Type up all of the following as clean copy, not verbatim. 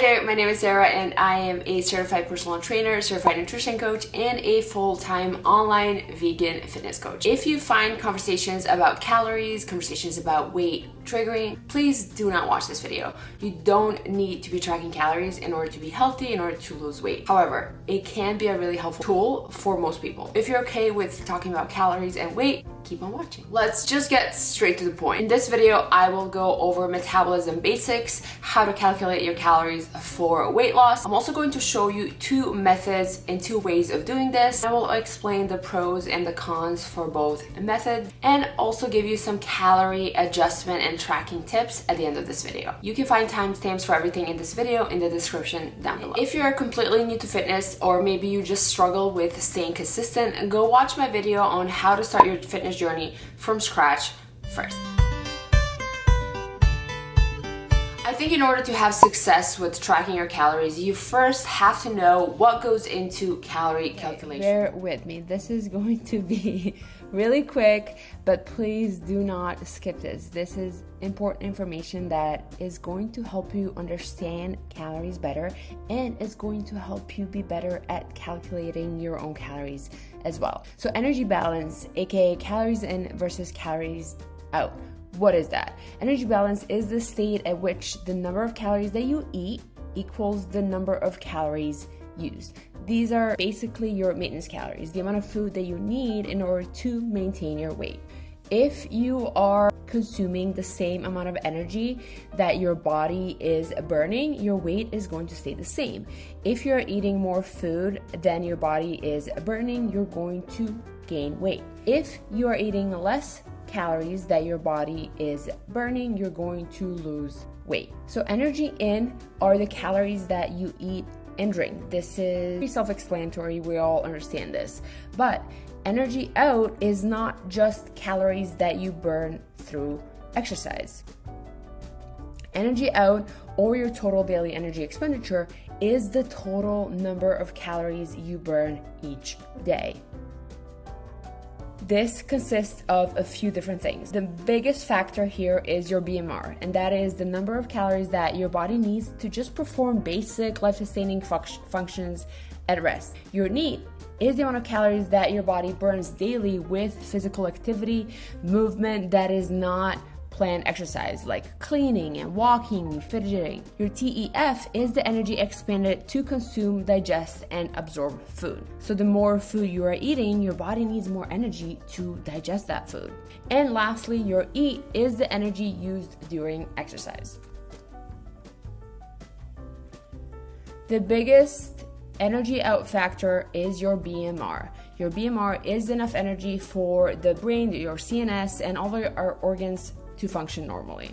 there, my name is Sarah and I am a certified personal trainer, certified nutrition coach, and a full-time online vegan fitness coach. If you find conversations about calories, conversations about weight triggering, please do not watch this video. You don't need to be tracking calories in order to be healthy, in order to lose weight. However, it can be a really helpful tool for most people. If you're okay with talking about calories and weight, keep on watching. Let's just get straight to the point. In this video, I will go over metabolism basics, how to calculate your calories for weight loss. I'm also going to show you two methods and two ways of doing this. I will explain the pros and the cons for both methods and also give you some calorie adjustment and tracking tips at the end of this video. You can find timestamps for everything in this video in the description down below. If you're completely new to fitness or maybe you just struggle with staying consistent, go watch my video on how to start your fitness journey from scratch first. I think in order to have success with tracking your calories, you first have to know what goes into calorie calculation. Bear with me. This is going to be really quick, but please do not skip this. This is important information that is going to help you understand calories better, and it's going to help you be better at calculating your own calories as well. So energy balance, aka calories in versus calories out. What is that? Energy balance is the state at which the number of calories that you eat equals the number of calories used. These are basically your maintenance calories, the amount of food that you need in order to maintain your weight. If you are consuming the same amount of energy that your body is burning, your weight is going to stay the same. If you're eating more food than your body is burning, you're going to gain weight. If you are eating less calories that your body is burning, you're going to lose weight. So energy in are the calories that you eat and drink. This is pretty self-explanatory, we all understand this. But energy out is not just calories that you burn through exercise. Energy out, or your total daily energy expenditure, is the total number of calories you burn each day. This consists of a few different things. The biggest factor here is your BMR, and that is the number of calories that your body needs to just perform basic life-sustaining functions at rest. Your NEAT is the amount of calories that your body burns daily with physical activity, movement that is not planned exercise like cleaning and walking, fidgeting. Your TEF is the energy expended to consume, digest, and absorb food. So the more food you are eating, your body needs more energy to digest that food. And lastly, your EAT is the energy used during exercise. The biggest energy out factor is your BMR. Your BMR is enough energy for the brain, your CNS, and all our organs to function normally.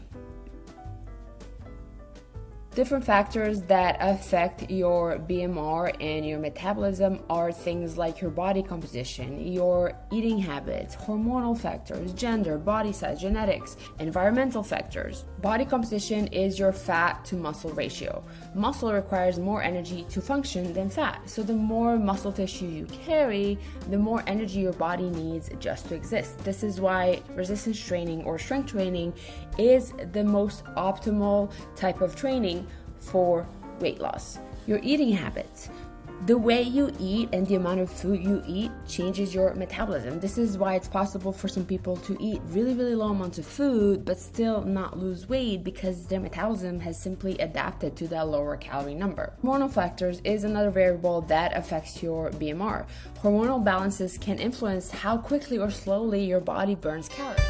Different factors that affect your BMR and your metabolism are things like your body composition, your eating habits, hormonal factors, gender, body size, genetics, environmental factors. Body composition is your fat to muscle ratio. Muscle requires more energy to function than fat, so the more muscle tissue you carry, the more energy your body needs just to exist. This is why resistance training or strength training is the most optimal type of training for weight loss. Your eating habits. The way you eat and the amount of food you eat changes your metabolism. This is why it's possible for some people to eat really low amounts of food but still not lose weight, because their metabolism has simply adapted to that lower calorie number. Hormonal factors is another variable that affects your BMR. Hormonal balances can influence how quickly or slowly your body burns calories.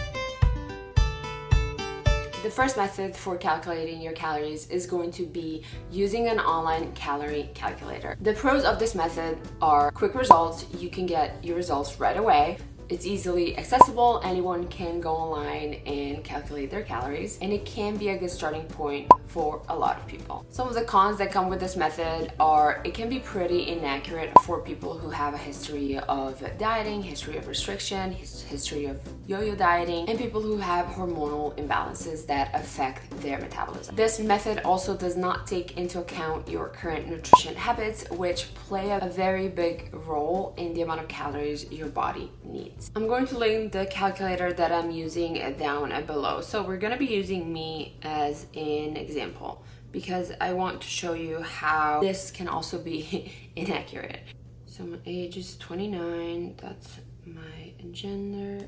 The first method for calculating your calories is going to be using an online calorie calculator. The pros of this method are quick results. You can get your results right away. It's easily accessible. Anyone can go online and calculate their calories, and it can be a good starting point for a lot of people. Some of the cons that come with this method are it can be pretty inaccurate for people who have a history of dieting, history of restriction, history of yo-yo dieting, and people who have hormonal imbalances that affect their metabolism. This method also does not take into account your current nutrition habits, which play a very big role in the amount of calories your body needs. I'm going to link the calculator that I'm using down below. So we're going to be using me as an example. because I want to show you how this can also be inaccurate. So my age is 29, that's my gender.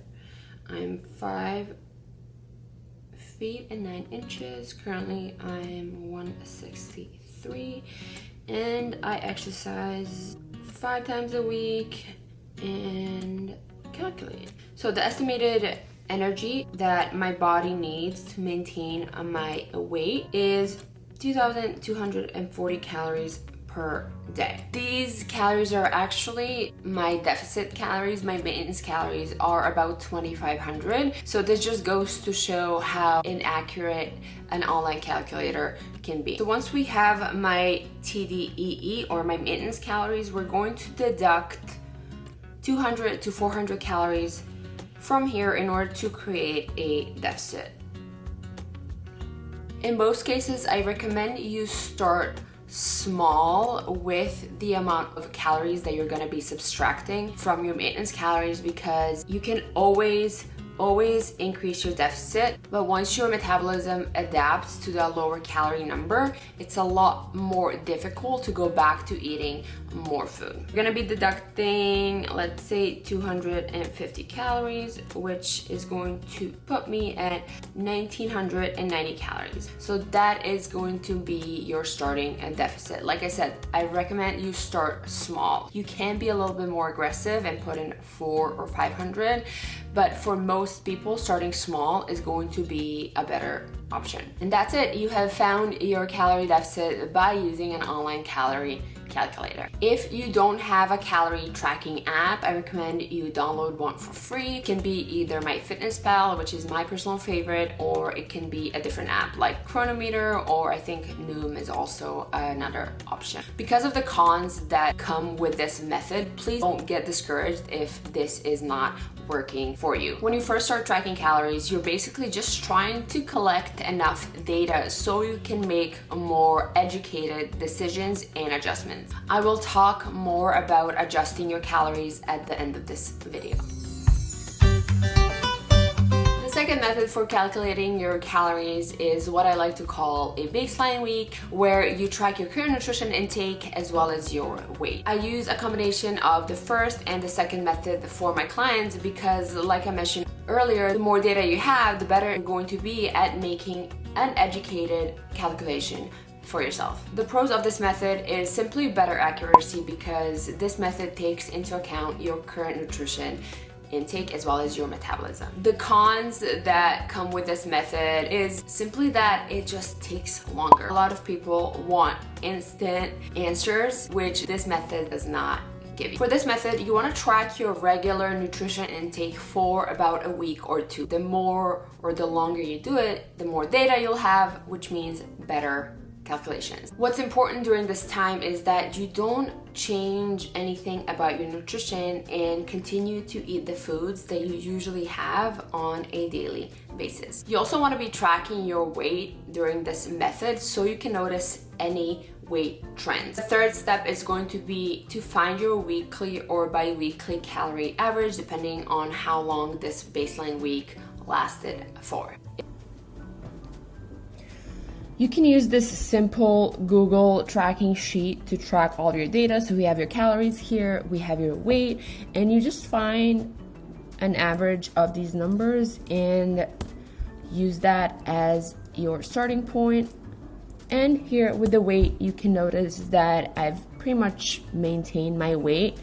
I'm 5 feet and 9 inches. Currently I'm 163 and I exercise 5 times a week and calculate. So the estimated energy that my body needs to maintain my weight is 2,240 calories per day. These calories are actually my deficit calories. My maintenance calories are about 2,500. So this just goes to show how inaccurate an online calculator can be. So once we have my TDEE, or my maintenance calories, we're going to deduct 200 to 400 calories from here in order to create a deficit. In most cases, I recommend you start small with the amount of calories that you're gonna be subtracting from your maintenance calories, because you can always increase your deficit, but once your metabolism adapts to the lower calorie number, it's a lot more difficult to go back to eating more food. We're gonna be deducting, let's say, 250 calories, which is going to put me at 1,990 calories. So that is going to be your starting deficit. Like I said, I recommend you start small. You can be a little bit more aggressive and put in 400 or 500, but for most people, starting small is going to be a better option. And that's it. You have found your calorie deficit by using an online calorie calculator. If you don't have a calorie tracking app, I recommend you download one for free. It can be either MyFitnessPal, which is my personal favorite, or it can be a different app like Chronometer, or I think Noom is also another option. Because of the cons that come with this method, please don't get discouraged if this is not working for you. When you first start tracking calories, you're basically just trying to collect enough data so you can make more educated decisions and adjustments. I will talk more about adjusting your calories at the end of this video. The second method for calculating your calories is what I like to call a baseline week, where you track your current nutrition intake as well as your weight. I use a combination of the first and the second method for my clients because, like I mentioned earlier, the more data you have, the better you're going to be at making an educated calculation for yourself. The pros of this method is simply better accuracy because this method takes into account your current nutrition intake as well as your metabolism. The cons that come with this method is simply that it just takes longer. A lot of people want instant answers, which this method does not give you. For this method, you want to track your regular nutrition intake for about a week or two. The more or the longer you do it, the more data you'll have, which means better calculations. What's important during this time is that you don't change anything about your nutrition and continue to eat the foods that you usually have on a daily basis. You also want to be tracking your weight during this method so you can notice any weight trends. The third step is going to be to find your weekly or bi-weekly calorie average depending on how long this baseline week lasted for. You can use this simple Google tracking sheet to track all of your data. So we have your calories here, we have your weight, and you just find an average of these numbers and use that as your starting point. And here with the weight, you can notice that I've pretty much maintained my weight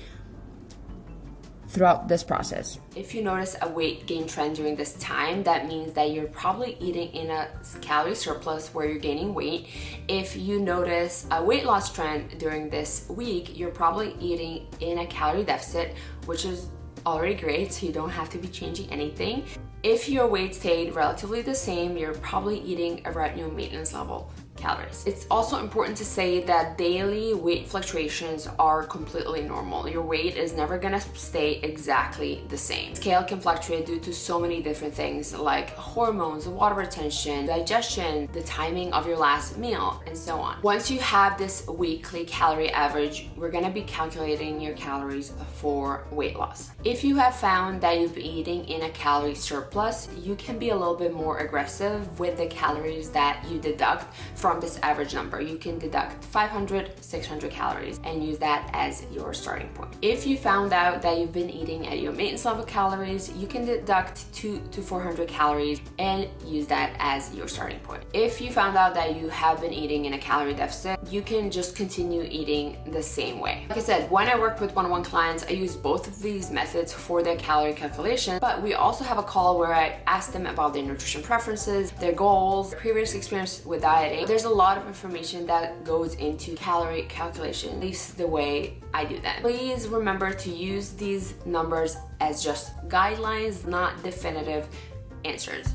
throughout this process. If you notice a weight gain trend during this time, that means that you're probably eating in a calorie surplus where you're gaining weight. If you notice a weight loss trend during this week, you're probably eating in a calorie deficit, which is already great, so you don't have to be changing anything. If your weight stayed relatively the same, you're probably eating around your maintenance level calories. It's also important to say that daily weight fluctuations are completely normal. Your weight is never gonna stay exactly the same. Scale can fluctuate due to so many different things like hormones, water retention, digestion, the timing of your last meal, and so on. Once you have this weekly calorie average, we're gonna be calculating your calories for weight loss. If you have found that you've been eating in a calorie surplus, you can be a little bit more aggressive with the calories that you deduct from from this average number. You can deduct 500, 600 calories and use that as your starting point. If you found out that you've been eating at your maintenance level calories, you can deduct 200 to 400 calories and use that as your starting point. If you found out that you have been eating in a calorie deficit, you can just continue eating the same way. Like I said, when I work with one-on-one clients, I use both of these methods for their calorie calculation, but we also have a call where I ask them about their nutrition preferences, their goals, previous experience with dieting. There's a lot of information that goes into calorie calculation, at least the way I do that. Please remember to use these numbers as just guidelines, not definitive answers.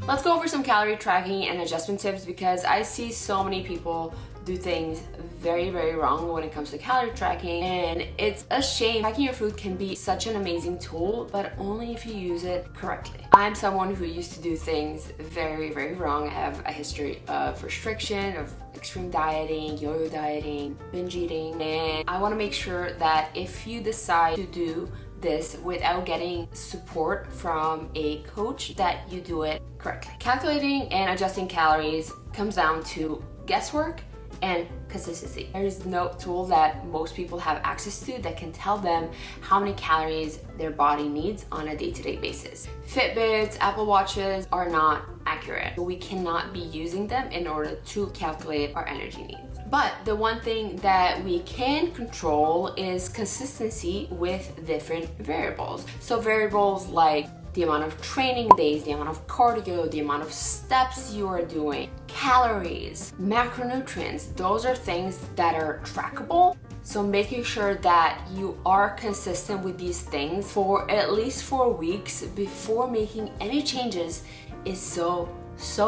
Let's go over some calorie tracking and adjustment tips, because I see so many people do things very, very wrong when it comes to calorie tracking, and it's a shame. Tracking your food can be such an amazing tool, but only if you use it correctly. I'm someone who used to do things very, very wrong. I have a history of restriction, of extreme dieting, yo-yo dieting, binge eating, and I want to make sure that if you decide to do this without getting support from a coach, that you do it correctly. Calculating and adjusting calories comes down to guesswork and consistency. There's no tool that most people have access to that can tell them how many calories their body needs on a day-to-day basis. Fitbits, Apple Watches are not accurate. We cannot be using them in order to calculate our energy needs. But the one thing that we can control is consistency with different variables. So variables like the amount of training days, the amount of cardio, the amount of steps you are doing, calories, macronutrients, those are things that are trackable. So making sure that you are consistent with these things for at least 4 weeks before making any changes is so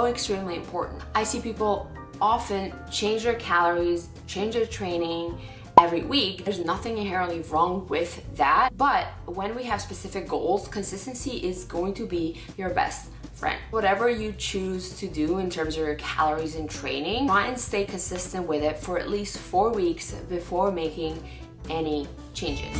extremely important. I see people often change their calories, change their training every week. There's nothing inherently wrong with that, but when we have specific goals, consistency is going to be your best friend. Whatever you choose to do in terms of your calories and training, try and stay consistent with it for at least 4 weeks before making any changes.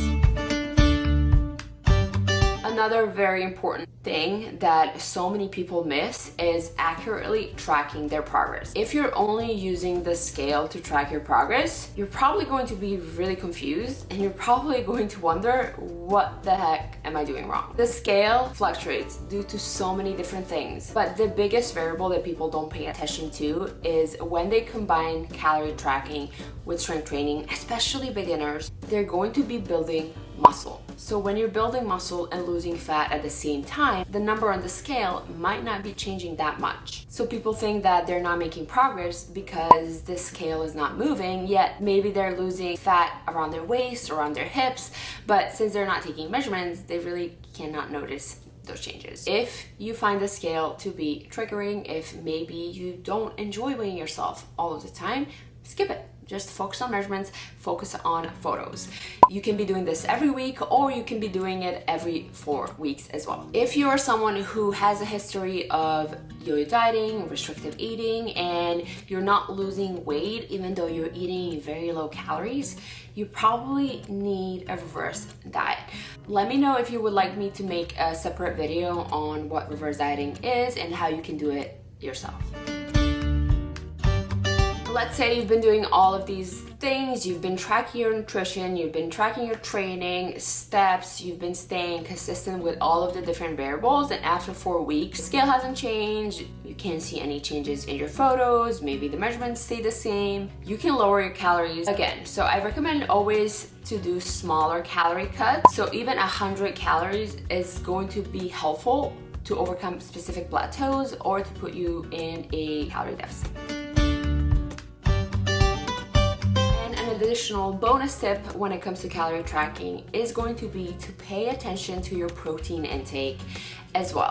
Another very important thing that so many people miss is accurately tracking their progress. If you're only using the scale to track your progress, you're probably going to be really confused and you're probably going to wonder, what the heck am I doing wrong? The scale fluctuates due to so many different things, but the biggest variable that people don't pay attention to is when they combine calorie tracking with strength training, especially beginners, they're going to be building muscle. So when you're building muscle and losing fat at the same time, the number on the scale might not be changing that much. So people think that they're not making progress because the scale is not moving, yet maybe they're losing fat around their waist, around their hips, but since they're not taking measurements, they really cannot notice those changes. If you find the scale to be triggering, if maybe you don't enjoy weighing yourself all of the time, skip it. Just focus on measurements, focus on photos. You can be doing this every week, or you can be doing it every 4 weeks as well. If you are someone who has a history of yo-yo dieting, restrictive eating, and you're not losing weight even though you're eating very low calories, you probably need a reverse diet. Let me know if you would like me to make a separate video on what reverse dieting is and how you can do it yourself. Let's say you've been doing all of these things, you've been tracking your nutrition, you've been tracking your training, steps, you've been staying consistent with all of the different variables, and after 4 weeks, scale hasn't changed, you can't see any changes in your photos, maybe the measurements stay the same, you can lower your calories again. So I recommend always to do smaller calorie cuts. So even 100 calories is going to be helpful to overcome specific plateaus or to put you in a calorie deficit. An additional bonus tip when it comes to calorie tracking is going to be to pay attention to your protein intake as well.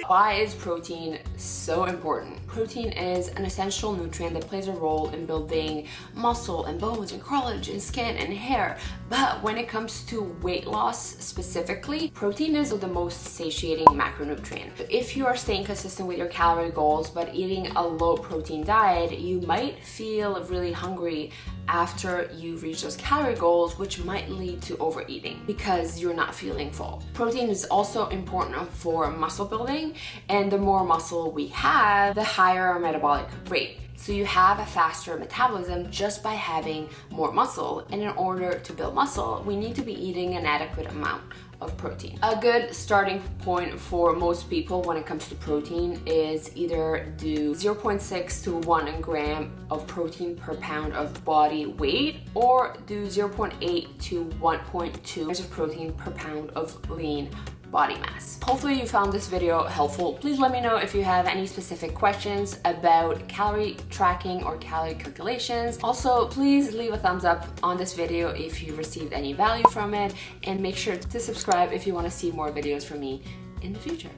Why is protein so important? Protein is an essential nutrient that plays a role in building muscle and bones and collagen, skin and hair. But when it comes to weight loss specifically, protein is the most satiating macronutrient. If you are staying consistent with your calorie goals but eating a low protein diet, you might feel really hungry after you reach those calorie goals, which might lead to overeating because you're not feeling full. Protein is also important for muscle building, And the more muscle we have, the higher our metabolic rate. So you have a faster metabolism just by having more muscle. And in order to build muscle, we need to be eating an adequate amount of protein. A good starting point for most people when it comes to protein is either do 0.6 to 1 gram of protein per pound of body weight, or do 0.8 to 1.2 grams of protein per pound of lean body mass. Hopefully you found this video helpful. Please let me know if you have any specific questions about calorie tracking or calorie calculations. Also, please leave a thumbs up on this video if you received any value from it, and make sure to subscribe if you want to see more videos from me in the future.